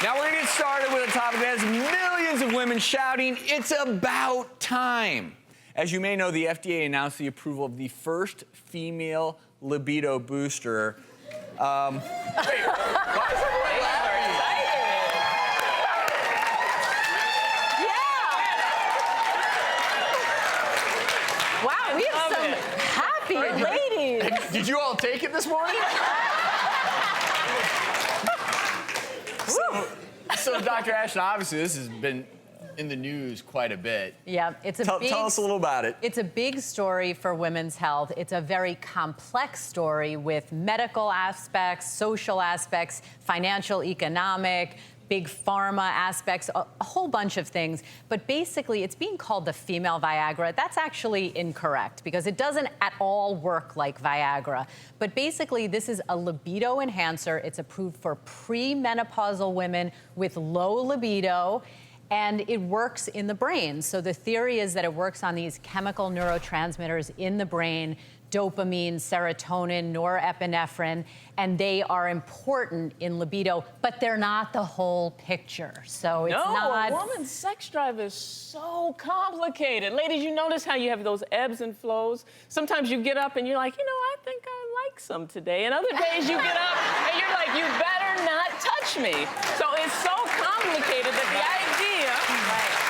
Now we're gonna get started with a topic that has millions of women shouting, "It's about time." As you may know, the FDA announced the approval of the first female libido booster. Wait, why is everyone laughing? Yeah. Wow, we have some happy ladies. Did you all take it this morning? So, Dr. Ashton, obviously this has been in the news quite a bit. Yeah, it's a tell us a little about it. It's a big story for women's health. It's a very complex story with medical aspects, social aspects, financial, economic, big pharma aspects, a whole bunch of things. But basically, it's being called the female Viagra. That's actually incorrect because it doesn't at all work like Viagra. But basically, this is a libido enhancer. It's approved for premenopausal women with low libido, and it works in the brain. So the theory is that it works on these chemical neurotransmitters in the brain, dopamine, serotonin, norepinephrine, and they are important in libido, but they're not the whole picture. So it's not... No, a woman's sex drive is so complicated. Ladies, you notice how you have those ebbs and flows? Sometimes you get up and you're like, you know, I think I like some today. And other days you get up and you're like, you better not touch me. So it's so complicated that the idea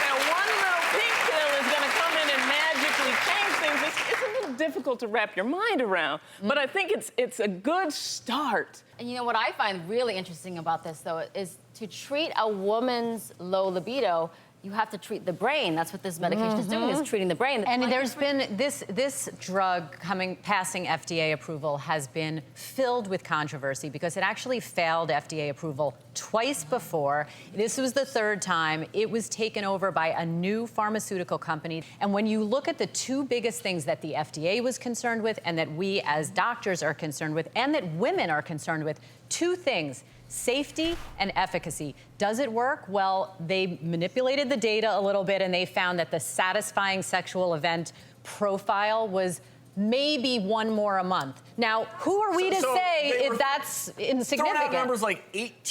that one little pink pill is gonna come in and magically change things, it's a little difficult to wrap your mind around. But I think it's a good start. And you know what I find really interesting about this, though, is to treat a woman's low libido, you have to treat the brain. That's what this medication is doing, is treating the brain. And there's been this drug passing FDA approval has been filled with controversy because it actually failed FDA approval twice before. This was the third time. It was taken over by a new pharmaceutical company. And when you look at the two biggest things that the FDA was concerned with and that we as doctors are concerned with and that women are concerned with, two things: safety and efficacy. Does it work? Well, they manipulated the data a little bit and they found that the satisfying sexual event profile was maybe one more a month. Now, who are we to say if that's insignificant? Throwing out numbers like 8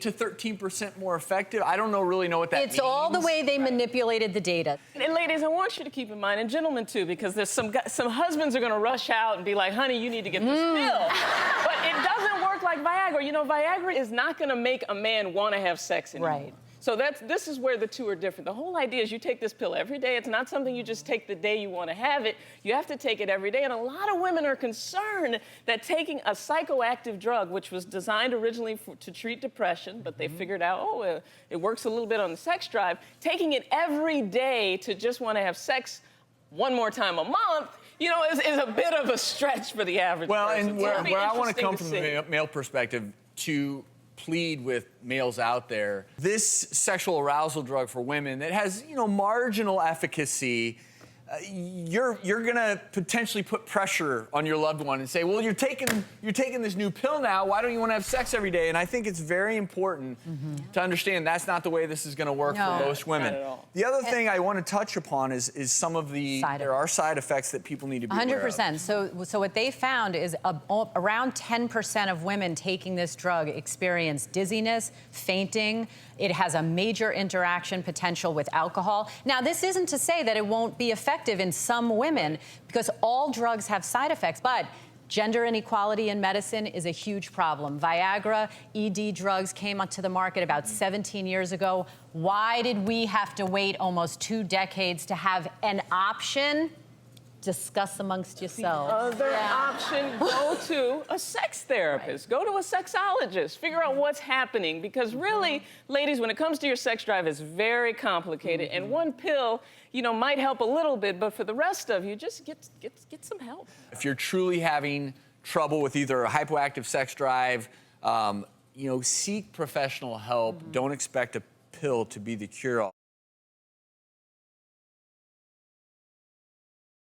to 13% more effective. I don't really know what that means. It's all the way they manipulated the data. And ladies, I want you to keep in mind, and gentlemen too, because there's some husbands are gonna rush out and be like, honey, you need to get this pill. But it doesn't work like Viagra. You know, Viagra is not gonna make a man wanna have sex anymore. Right. So this is where the two are different. The whole idea is you take this pill every day. It's not something you just take the day you want to have it. You have to take it every day. And a lot of women are concerned that taking a psychoactive drug, which was designed originally to treat depression, but they figured out, oh, it works a little bit on the sex drive, taking it every day to just want to have sex one more time a month, you know, is a bit of a stretch for the average person. And where I want to come from the male perspective to plead with males out there, this sexual arousal drug for women that has, you know, marginal efficacy, you're gonna potentially put pressure on your loved one and say, well, you're taking this new pill now, why don't you want to have sex every day? And I think it's very important to understand that's not the way this is gonna work for most women. Not at all. The other thing I want to touch upon is some of the there are side effects that people need to be aware of. 100%. So what they found is around 10% of women taking this drug experience dizziness, fainting. It has a major interaction potential with alcohol. Now, this isn't to say that it won't be effective in some women because all drugs have side effects, but gender inequality in medicine is a huge problem. Viagra, ED drugs came onto the market about 17 years ago. Why did we have to wait almost 2 decades to have an option? Discuss amongst yourselves. Other option, go to a sex therapist. Go to a sexologist. Figure out what's happening. Because really, ladies, when it comes to your sex drive, it's very complicated. And one pill, you know, might help a little bit, but for the rest of you, just get some help. If you're truly having trouble with either a hypoactive sex drive, you know, seek professional help. Don't expect a pill to be the cure-all.